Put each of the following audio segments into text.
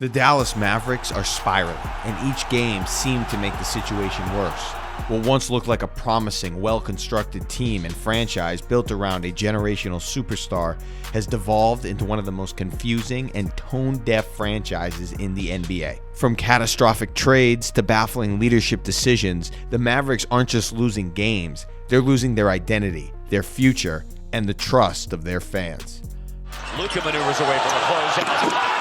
The Dallas Mavericks are spiraling, and each game seemed to make the situation worse. What once looked like a promising, well-constructed team and franchise built around a generational superstar has devolved into one of the most confusing and tone-deaf franchises in the NBA. From catastrophic trades to baffling leadership decisions, the Mavericks aren't just losing games, they're losing their identity, their future, and the trust of their fans. Luka maneuvers away from the closeout.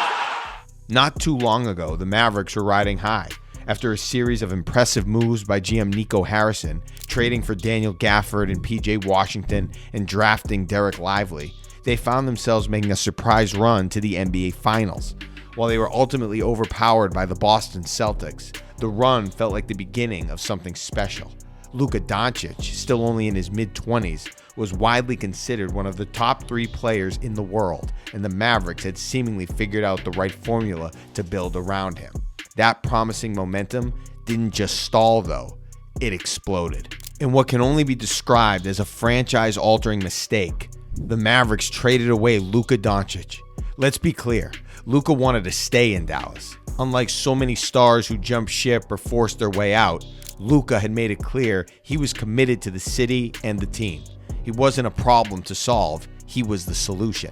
Not too long ago, the Mavericks were riding high. After a series of impressive moves by GM Nico Harrison, trading for Daniel Gafford and PJ Washington, and drafting Derek Lively, they found themselves making a surprise run to the NBA Finals. While they were ultimately overpowered by the Boston Celtics, the run felt like the beginning of something special. Luka Doncic, still only in his mid-20s, was widely considered one of the top 3 players in the world, and the Mavericks had seemingly figured out the right formula to build around him. That promising momentum didn't just stall though, it exploded. In what can only be described as a franchise-altering mistake, the Mavericks traded away Luka Doncic. Let's be clear, Luka wanted to stay in Dallas. Unlike so many stars who jumped ship or forced their way out, Luka had made it clear he was committed to the city and the team. He wasn't a problem to solve, he was the solution.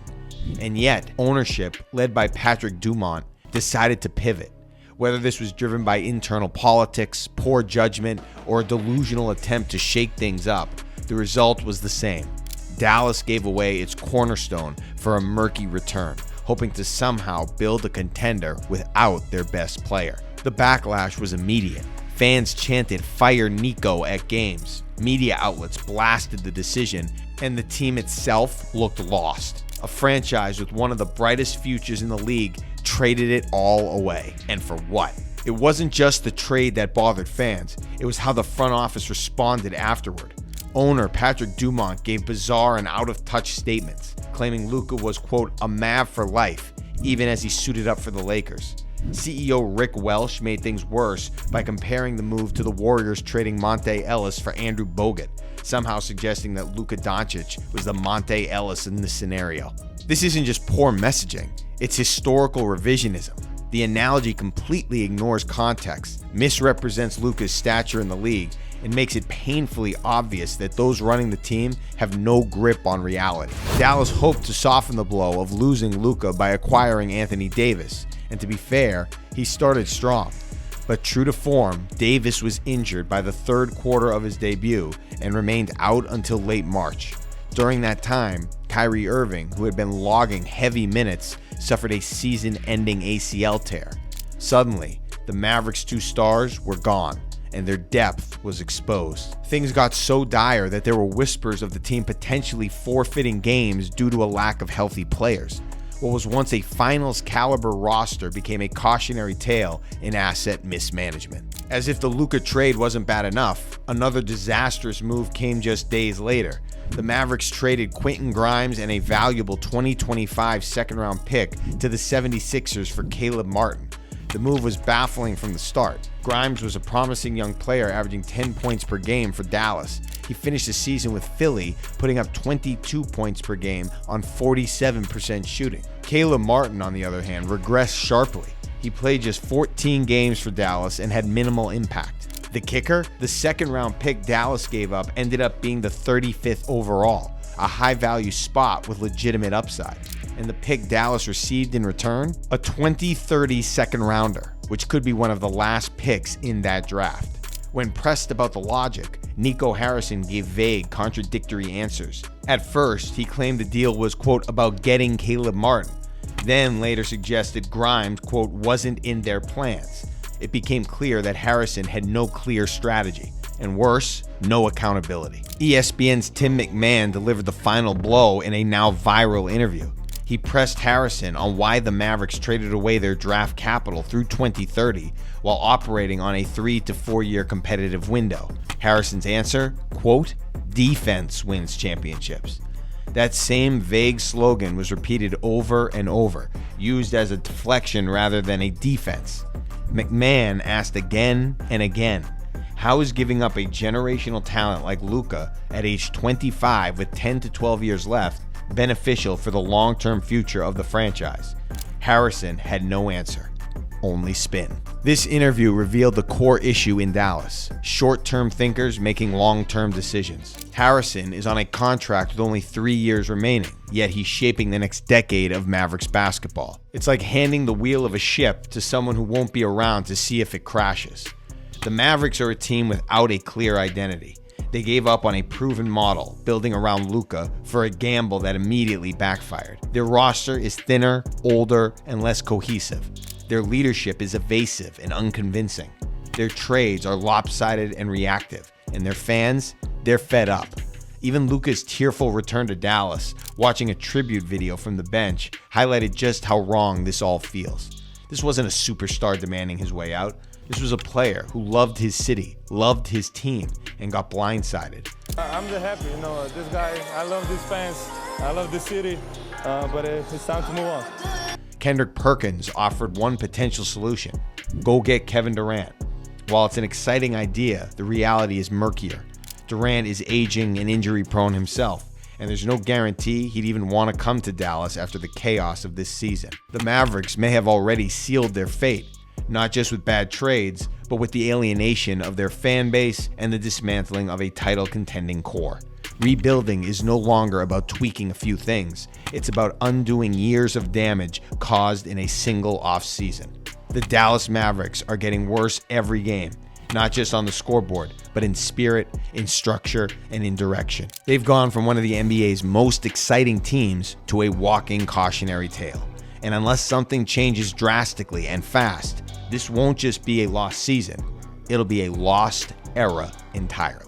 And yet, ownership, led by Patrick Dumont, decided to pivot. Whether this was driven by internal politics, poor judgment, or a delusional attempt to shake things up, the result was the same. Dallas gave away its cornerstone for a murky return, hoping to somehow build a contender without their best player. The backlash was immediate. Fans chanted "Fire Nico" at games. Media outlets blasted the decision, and the team itself looked lost. A franchise with one of the brightest futures in the league traded it all away. And for what? It wasn't just the trade that bothered fans, it was how the front office responded afterward. Owner Patrick Dumont gave bizarre and out-of-touch statements, claiming Luka was, quote, a Mav for life, even as he suited up for the Lakers. CEO Rick Welsh made things worse by comparing the move to the Warriors trading Monte Ellis for Andrew Bogut, somehow suggesting that Luka Doncic was the Monte Ellis in this scenario. This isn't just poor messaging, it's historical revisionism. The analogy completely ignores context, misrepresents Luka's stature in the league, and makes it painfully obvious that those running the team have no grip on reality. Dallas hoped to soften the blow of losing Luka by acquiring Anthony Davis, and to be fair, he started strong. But true to form, Davis was injured by the third quarter of his debut and remained out until late March. During that time, Kyrie Irving, who had been logging heavy minutes, suffered a season-ending ACL tear. Suddenly, the Mavericks' 2 stars were gone, and their depth was exposed. Things got so dire that there were whispers of the team potentially forfeiting games due to a lack of healthy players. What was once a finals-caliber roster became a cautionary tale in asset mismanagement. As if the Luka trade wasn't bad enough, another disastrous move came just days later. The Mavericks traded Quentin Grimes and a valuable 2025 second-round pick to the 76ers for Caleb Martin. The move was baffling from the start. Grimes was a promising young player averaging 10 points per game for Dallas. He finished the season with Philly, putting up 22 points per game on 47% shooting. Caleb Martin, on the other hand, regressed sharply. He played just 14 games for Dallas and had minimal impact. The kicker? The second-round pick Dallas gave up ended up being the 35th overall, a high-value spot with legitimate upside. And the pick Dallas received in return? A 2030 second-rounder, which could be one of the last picks in that draft. When pressed about the logic, Nico Harrison gave vague, contradictory answers. At first, he claimed the deal was, quote, about getting Caleb Martin, then later suggested Grimes, quote, wasn't in their plans. It became clear that Harrison had no clear strategy, and worse, no accountability. ESPN's Tim McMahon delivered the final blow in a now viral interview. He pressed Harrison on why the Mavericks traded away their draft capital through 2030 while operating on a 3 to 4 year competitive window. Harrison's answer, quote, defense wins championships. That same vague slogan was repeated over and over, used as a deflection rather than a defense. McMahon asked again and again, how is giving up a generational talent like Luka at age 25 with 10 to 12 years left beneficial for the long-term future of the franchise? Harrison had no answer. only spin. This interview revealed the core issue in Dallas: short-term thinkers making long-term decisions. Harrison is on a contract with only 3 years remaining, yet he's shaping the next decade of Mavericks basketball. It's like handing the wheel of a ship to someone who won't be around to see if it crashes. The Mavericks are a team without a clear identity. They gave up on a proven model, building around Luka, for a gamble that immediately backfired. Their roster is thinner, older, and less cohesive. Their leadership is evasive and unconvincing. Their trades are lopsided and reactive, and their fans, they're fed up. Even Luka's tearful return to Dallas, watching a tribute video from the bench, highlighted just how wrong this all feels. This wasn't a superstar demanding his way out. This was a player who loved his city, loved his team, and got blindsided. I'm just happy, this guy, I love these fans, I love this city, but it's time to move on. Kendrick Perkins offered one potential solution: go get Kevin Durant. While it's an exciting idea, the reality is murkier. Durant is aging and injury-prone himself, and there's no guarantee he'd even want to come to Dallas after the chaos of this season. The Mavericks may have already sealed their fate, not just with bad trades, but with the alienation of their fan base and the dismantling of a title-contending core. Rebuilding is no longer about tweaking a few things. It's about undoing years of damage caused in a single offseason. The Dallas Mavericks are getting worse every game, not just on the scoreboard, but in spirit, in structure, and in direction. They've gone from one of the NBA's most exciting teams to a walking cautionary tale. And unless something changes drastically and fast, this won't just be a lost season, it'll be a lost era entirely.